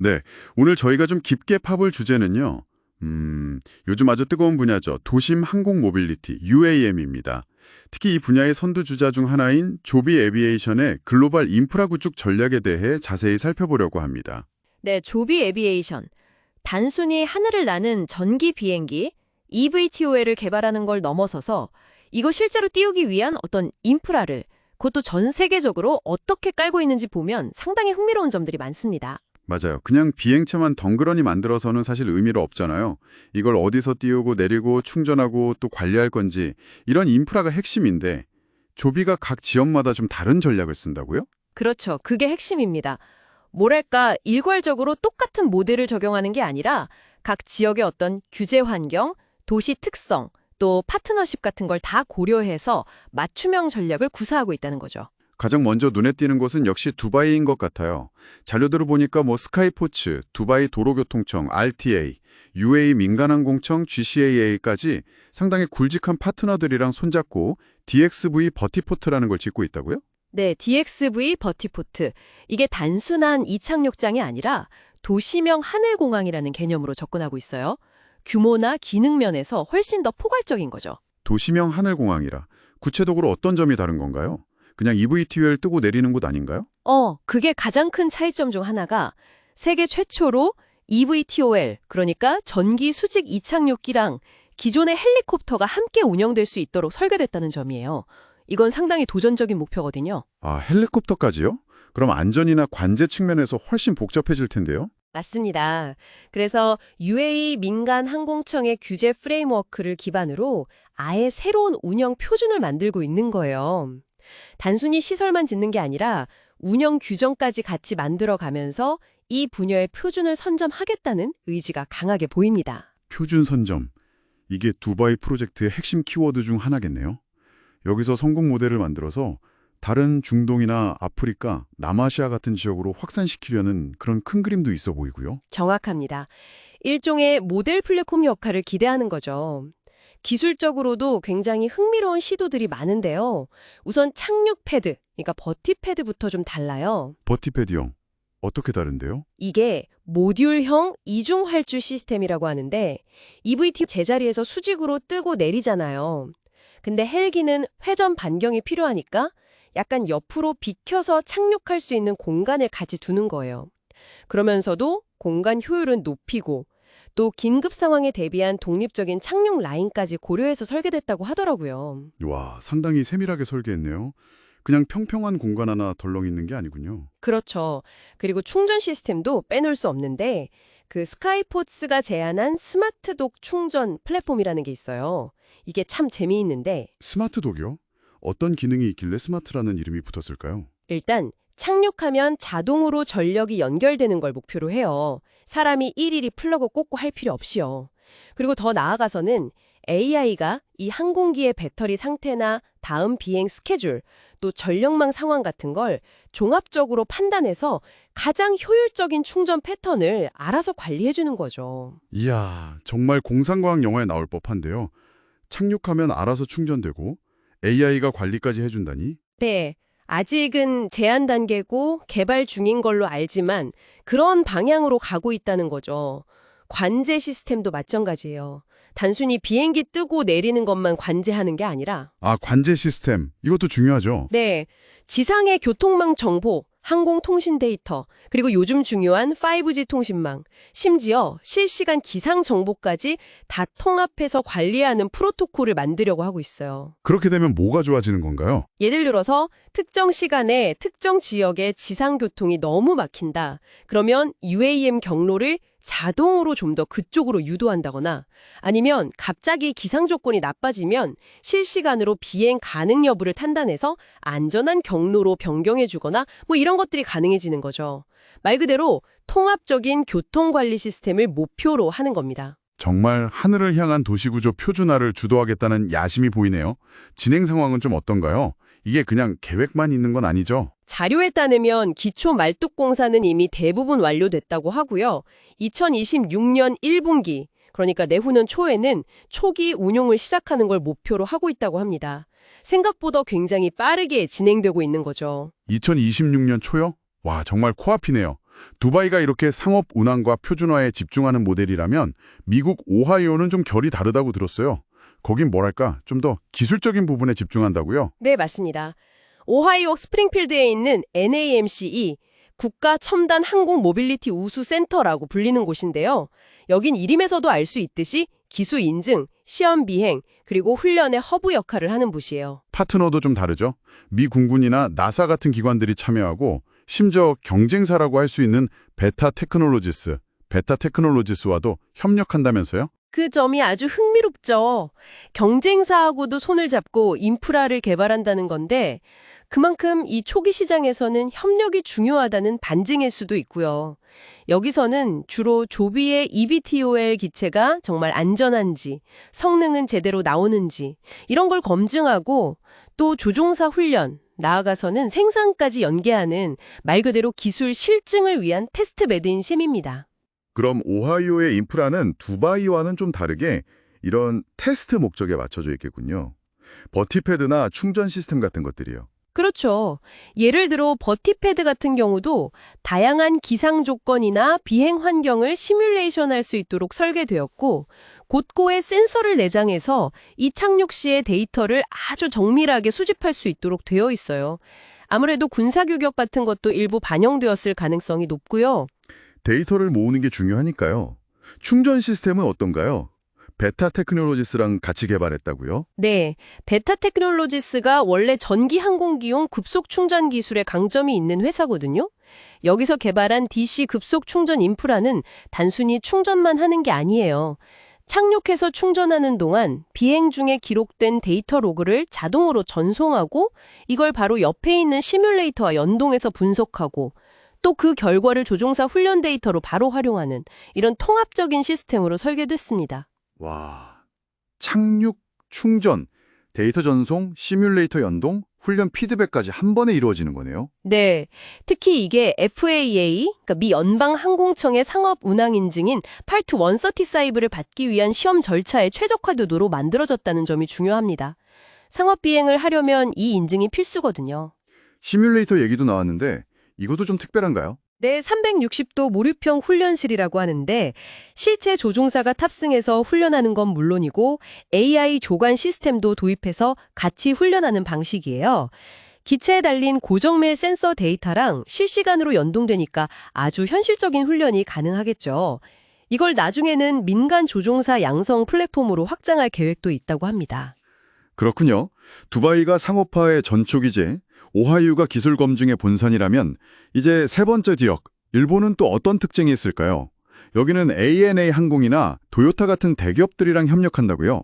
네, 오늘 저희가 좀 깊게 파볼 주제는요. 요즘 아주 뜨거운 분야죠. 도심 항공 모빌리티, UAM입니다. 특히 이 분야의 선두주자 중 하나인 조비 에비에이션의 글로벌 인프라 구축 전략에 대해 자세히 살펴보려고 합니다. 네, 조비 에비에이션. 단순히 하늘을 나는 전기 비행기, EVTOL을 개발하는 걸 넘어서서 이거 실제로 띄우기 위한 어떤 인프라를 그것도 전 세계적으로 어떻게 깔고 있는지 보면 상당히 흥미로운 점들이 많습니다. 맞아요. 그냥 비행체만 덩그러니 만들어서는 사실 의미가 없잖아요. 이걸 어디서 띄우고 내리고 충전하고 또 관리할 건지 이런 인프라가 핵심인데 조비가 각 지역마다 좀 다른 전략을 쓴다고요? 그렇죠. 그게 핵심입니다. 뭐랄까, 일괄적으로 똑같은 모델을 적용하는 게 아니라 각 지역의 어떤 규제 환경, 도시 특성, 또 파트너십 같은 걸 다 고려해서 맞춤형 전략을 구사하고 있다는 거죠. 가장 먼저 눈에 띄는 것은 역시 두바이인 것 같아요. 자료들을 보니까 스카이포츠, 두바이 도로교통청, RTA, UAE 민간항공청, GCAA까지 상당히 굵직한 파트너들이랑 손잡고 DXV 버티포트라는 걸 짓고 있다고요? 네, DXV 버티포트. 이게 단순한 이착륙장이 아니라 도시명 하늘공항이라는 개념으로 접근하고 있어요. 규모나 기능 면에서 훨씬 더 포괄적인 거죠. 도시명 하늘공항이라 구체적으로 어떤 점이 다른 건가요? 그냥 EVTOL 뜨고 내리는 곳 아닌가요? 그게 가장 큰 차이점 중 하나가 세계 최초로 EVTOL, 그러니까 전기 수직 이착륙기랑 기존의 헬리콥터가 함께 운영될 수 있도록 설계됐다는 점이에요. 이건 상당히 도전적인 목표거든요. 아, 헬리콥터까지요? 그럼 안전이나 관제 측면에서 훨씬 복잡해질 텐데요? 맞습니다. 그래서 UAE 민간항공청의 규제 프레임워크를 기반으로 아예 새로운 운영 표준을 만들고 있는 거예요. 단순히 시설만 짓는 게 아니라 운영 규정까지 같이 만들어가면서 이 분야의 표준을 선점하겠다는 의지가 강하게 보입니다. 표준 선점. 이게 두바이 프로젝트의 핵심 키워드 중 하나겠네요. 여기서 성공 모델을 만들어서 다른 중동이나 아프리카, 남아시아 같은 지역으로 확산시키려는 그런 큰 그림도 있어 보이고요. 정확합니다. 일종의 모델 플랫폼 역할을 기대하는 거죠. 기술적으로도 굉장히 흥미로운 시도들이 많은데요. 우선 착륙 패드, 그러니까 버티 패드부터 좀 달라요. 버티패드형. 어떻게 다른데요? 이게 모듈형 이중 활주 시스템이라고 하는데 EVT 제자리에서 수직으로 뜨고 내리잖아요. 근데 헬기는 회전 반경이 필요하니까 약간 옆으로 비켜서 착륙할 수 있는 공간을 같이 두는 거예요. 그러면서도 공간 효율은 높이고 또 긴급 상황에 대비한 독립적인 착륙 라인까지 고려해서 설계됐다고 하더라고요. 와, 상당히 세밀하게 설계했네요. 그냥 평평한 공간 하나 덜렁 있는 게 아니군요. 그렇죠. 그리고 충전 시스템도 빼놓을 수 없는데 그 스카이포츠가 제안한 스마트독 충전 플랫폼이라는 게 있어요. 이게 참 재미있는데 스마트 독이요? 어떤 기능이 있길래 스마트라는 이름이 붙었을까요? 일단 착륙하면 자동으로 전력이 연결되는 걸 목표로 해요. 사람이 일일이 플러그 꽂고 할 필요 없이요. 그리고 더 나아가서는 AI가 이 항공기의 배터리 상태나 다음 비행 스케줄, 또 전력망 상황 같은 걸 종합적으로 판단해서 가장 효율적인 충전 패턴을 알아서 관리해주는 거죠. 이야, 정말 공상과학 영화에 나올 법한데요. 착륙하면 알아서 충전되고 AI가 관리까지 해준다니? 네, 아직은 제안 단계고 개발 중인 걸로 알지만 그런 방향으로 가고 있다는 거죠. 관제 시스템도 마찬가지예요. 단순히 비행기 뜨고 내리는 것만 관제하는 게 아니라 아, 관제 시스템. 이것도 중요하죠. 네, 지상의 교통망 정보, 항공통신 데이터, 그리고 요즘 중요한 5G 통신망, 심지어 실시간 기상 정보까지 다 통합해서 관리하는 프로토콜을 만들려고 하고 있어요. 그렇게 되면 뭐가 좋아지는 건가요? 예를 들어서 특정 시간에 특정 지역의 지상교통이 너무 막힌다. 그러면 UAM 경로를 자동으로 좀 더 그쪽으로 유도한다거나 아니면 갑자기 기상 조건이 나빠지면 실시간으로 비행 가능 여부를 판단해서 안전한 경로로 변경해주거나 이런 것들이 가능해지는 거죠. 말 그대로 통합적인 교통관리 시스템을 목표로 하는 겁니다. 정말 하늘을 향한 도시구조 표준화를 주도하겠다는 야심이 보이네요. 진행 상황은 좀 어떤가요? 이게 그냥 계획만 있는 건 아니죠? 자료에 따르면 기초 말뚝 공사는 이미 대부분 완료됐다고 하고요. 2026년 1분기, 그러니까 내후년 초에는 초기 운용을 시작하는 걸 목표로 하고 있다고 합니다. 생각보다 굉장히 빠르게 진행되고 있는 거죠. 2026년 초요? 와, 정말 코앞이네요. 두바이가 이렇게 상업 운항과 표준화에 집중하는 모델이라면 미국 오하이오는 좀 결이 다르다고 들었어요. 거긴 뭐랄까 좀 더 기술적인 부분에 집중한다고요? 네, 맞습니다. 오하이오 스프링필드에 있는 NAMCE, 국가 첨단 항공 모빌리티 우수 센터라고 불리는 곳인데요. 여긴 이름에서도 알 수 있듯이 기술 인증, 시험 비행, 그리고 훈련의 허브 역할을 하는 곳이에요. 파트너도 좀 다르죠. 미 공군이나 나사 같은 기관들이 참여하고 심지어 경쟁사라고 할 수 있는 베타 테크놀로지스와도 협력한다면서요? 그 점이 아주 흥미롭죠. 경쟁사하고도 손을 잡고 인프라를 개발한다는 건데 그만큼 이 초기 시장에서는 협력이 중요하다는 반증일 수도 있고요. 여기서는 주로 조비의 eVTOL 기체가 정말 안전한지, 성능은 제대로 나오는지 이런 걸 검증하고 또 조종사 훈련, 나아가서는 생산까지 연계하는 말 그대로 기술 실증을 위한 테스트 베드인 셈입니다. 그럼 오하이오의 인프라는 두바이와는 좀 다르게 이런 테스트 목적에 맞춰져 있겠군요. 버티패드나 충전 시스템 같은 것들이요. 그렇죠. 예를 들어 버티패드 같은 경우도 다양한 기상 조건이나 비행 환경을 시뮬레이션할 수 있도록 설계되었고 곳곳에 센서를 내장해서 이 착륙 시의 데이터를 아주 정밀하게 수집할 수 있도록 되어 있어요. 아무래도 군사 규격 같은 것도 일부 반영되었을 가능성이 높고요. 데이터를 모으는 게 중요하니까요. 충전 시스템은 어떤가요? 베타 테크놀로지스랑 같이 개발했다고요? 네, 베타 테크놀로지스가 원래 전기 항공기용 급속 충전 기술에 강점이 있는 회사거든요. 여기서 개발한 DC 급속 충전 인프라는 단순히 충전만 하는 게 아니에요. 착륙해서 충전하는 동안 비행 중에 기록된 데이터 로그를 자동으로 전송하고 이걸 바로 옆에 있는 시뮬레이터와 연동해서 분석하고 또 그 결과를 조종사 훈련 데이터로 바로 활용하는 이런 통합적인 시스템으로 설계됐습니다. 와, 착륙, 충전, 데이터 전송, 시뮬레이터 연동, 훈련 피드백까지 한 번에 이루어지는 거네요. 네, 특히 이게 FAA, 그러니까 미 연방항공청의 상업 운항 인증인 Part 135를 받기 위한 시험 절차의 최적화도로 만들어졌다는 점이 중요합니다. 상업 비행을 하려면 이 인증이 필수거든요. 시뮬레이터 얘기도 나왔는데 이것도 좀 특별한가요? 네, 360도 몰입형 훈련실이라고 하는데 실제 조종사가 탑승해서 훈련하는 건 물론이고 AI 조관 시스템도 도입해서 같이 훈련하는 방식이에요. 기체에 달린 고정밀 센서 데이터랑 실시간으로 연동되니까 아주 현실적인 훈련이 가능하겠죠. 이걸 나중에는 민간 조종사 양성 플랫폼으로 확장할 계획도 있다고 합니다. 그렇군요. 두바이가 상업화의 전초기제, 오하이오가 기술 검증의 본산이라면 이제 세 번째 지역, 일본은 또 어떤 특징이 있을까요? 여기는 ANA 항공이나 도요타 같은 대기업들이랑 협력한다고요?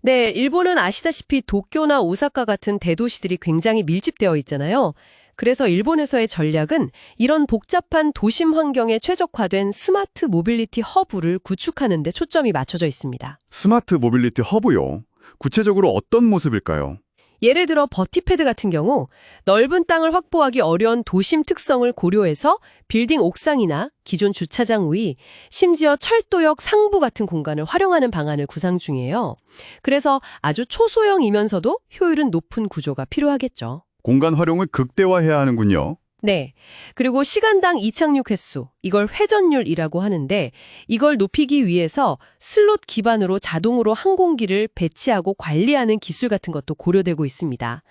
네, 일본은 아시다시피 도쿄나 오사카 같은 대도시들이 굉장히 밀집되어 있잖아요. 그래서 일본에서의 전략은 이런 복잡한 도심 환경에 최적화된 스마트 모빌리티 허브를 구축하는 데 초점이 맞춰져 있습니다. 스마트 모빌리티 허브요. 구체적으로 어떤 모습일까요? 예를 들어 버티패드 같은 경우 넓은 땅을 확보하기 어려운 도심 특성을 고려해서 빌딩 옥상이나 기존 주차장 위, 심지어 철도역 상부 같은 공간을 활용하는 방안을 구상 중이에요. 그래서 아주 초소형이면서도 효율은 높은 구조가 필요하겠죠. 공간 활용을 극대화해야 하는군요. 네. 그리고 시간당 이착륙 횟수, 이걸 회전율이라고 하는데 이걸 높이기 위해서 슬롯 기반으로 자동으로 항공기를 배치하고 관리하는 기술 같은 것도 고려되고 있습니다.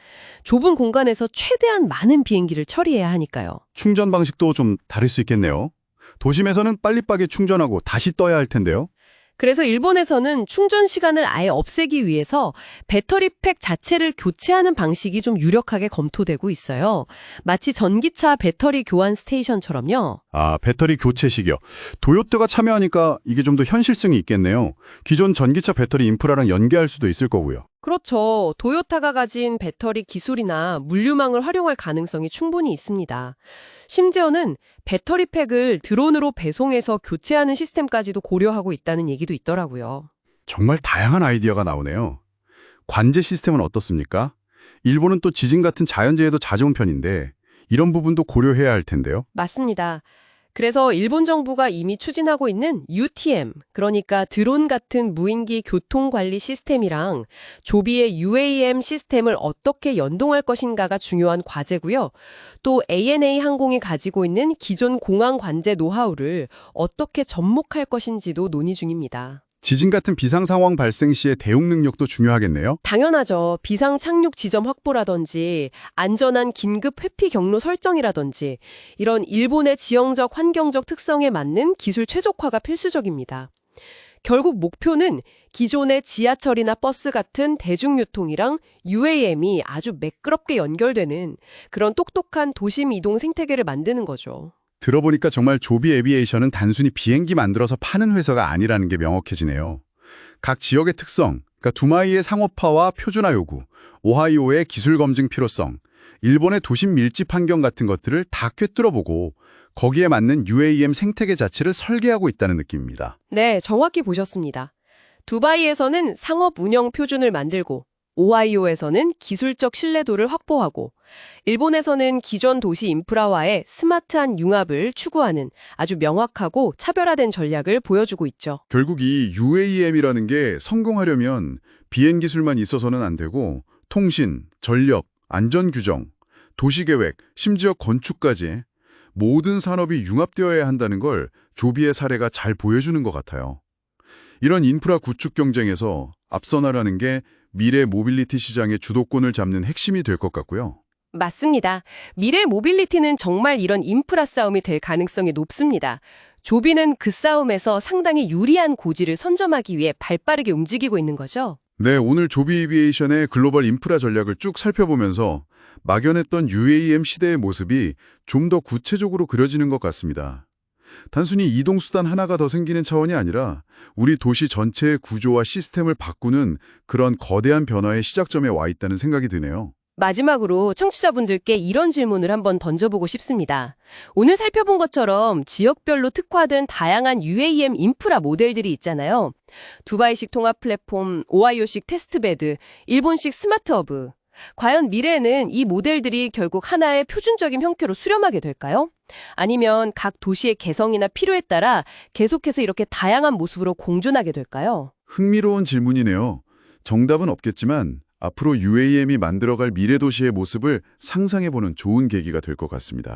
좁은 공간에서 최대한 많은 비행기를 처리해야 하니까요. 충전 방식도 좀 다를 수 있겠네요. 도심에서는 빨리빨리 충전하고 다시 떠야 할 텐데요. 그래서 일본에서는 충전 시간을 아예 없애기 위해서 배터리 팩 자체를 교체하는 방식이 좀 유력하게 검토되고 있어요. 마치 전기차 배터리 교환 스테이션처럼요. 아, 배터리 교체식이요. 도요타가 참여하니까 이게 좀 더 현실성이 있겠네요. 기존 전기차 배터리 인프라랑 연계할 수도 있을 거고요. 그렇죠. 도요타가 가진 배터리 기술이나 물류망을 활용할 가능성이 충분히 있습니다. 심지어는 배터리 팩을 드론으로 배송해서 교체하는 시스템까지도 고려하고 있다는 얘기도 있더라고요. 정말 다양한 아이디어가 나오네요. 관제 시스템은 어떻습니까? 일본은 또 지진 같은 자연재해도 자주 온 편인데 이런 부분도 고려해야 할 텐데요. 맞습니다. 그래서 일본 정부가 이미 추진하고 있는 UTM, 그러니까 드론 같은 무인기 교통관리 시스템이랑 조비의 UAM 시스템을 어떻게 연동할 것인가가 중요한 과제고요. 또 ANA 항공이 가지고 있는 기존 공항 관제 노하우를 어떻게 접목할 것인지도 논의 중입니다. 지진 같은 비상 상황 발생 시의 대응 능력도 중요하겠네요. 당연하죠. 비상 착륙 지점 확보라든지 안전한 긴급 회피 경로 설정이라든지 이런 일본의 지형적 환경적 특성에 맞는 기술 최적화가 필수적입니다. 결국 목표는 기존의 지하철이나 버스 같은 대중유통이랑 UAM이 아주 매끄럽게 연결되는 그런 똑똑한 도심 이동 생태계를 만드는 거죠. 들어보니까 정말 조비 에비에이션은 단순히 비행기 만들어서 파는 회사가 아니라는 게 명확해지네요. 각 지역의 특성, 그러니까 두마이의 상업화와 표준화 요구, 오하이오의 기술 검증 필요성, 일본의 도심 밀집 환경 같은 것들을 다 꿰뚫어보고 거기에 맞는 UAM 생태계 자체를 설계하고 있다는 느낌입니다. 네, 정확히 보셨습니다. 두바이에서는 상업 운영 표준을 만들고 오하이오에서는 기술적 신뢰도를 확보하고 일본에서는 기존 도시 인프라와의 스마트한 융합을 추구하는 아주 명확하고 차별화된 전략을 보여주고 있죠. 결국 이 UAM이라는 게 성공하려면 비행 기술만 있어서는 안 되고 통신, 전력, 안전 규정, 도시 계획, 심지어 건축까지 모든 산업이 융합되어야 한다는 걸 조비의 사례가 잘 보여주는 것 같아요. 이런 인프라 구축 경쟁에서 앞서 나가는 게 미래 모빌리티 시장의 주도권을 잡는 핵심이 될 것 같고요. 맞습니다. 미래 모빌리티는 정말 이런 인프라 싸움이 될 가능성이 높습니다. 조비는 그 싸움에서 상당히 유리한 고지를 선점하기 위해 발빠르게 움직이고 있는 거죠. 네, 오늘 조비 에비에이션의 글로벌 인프라 전략을 쭉 살펴보면서 막연했던 UAM 시대의 모습이 좀 더 구체적으로 그려지는 것 같습니다. 단순히 이동수단 하나가 더 생기는 차원이 아니라 우리 도시 전체의 구조와 시스템을 바꾸는 그런 거대한 변화의 시작점에 와 있다는 생각이 드네요. 마지막으로 청취자분들께 이런 질문을 한번 던져보고 싶습니다. 오늘 살펴본 것처럼 지역별로 특화된 다양한 UAM 인프라 모델들이 있잖아요. 두바이식 통합 플랫폼, 오하이오식 테스트베드, 일본식 스마트허브. 과연 미래에는 이 모델들이 결국 하나의 표준적인 형태로 수렴하게 될까요? 아니면 각 도시의 개성이나 필요에 따라 계속해서 이렇게 다양한 모습으로 공존하게 될까요? 흥미로운 질문이네요. 정답은 없겠지만 앞으로 UAM이 만들어갈 미래 도시의 모습을 상상해보는 좋은 계기가 될 것 같습니다.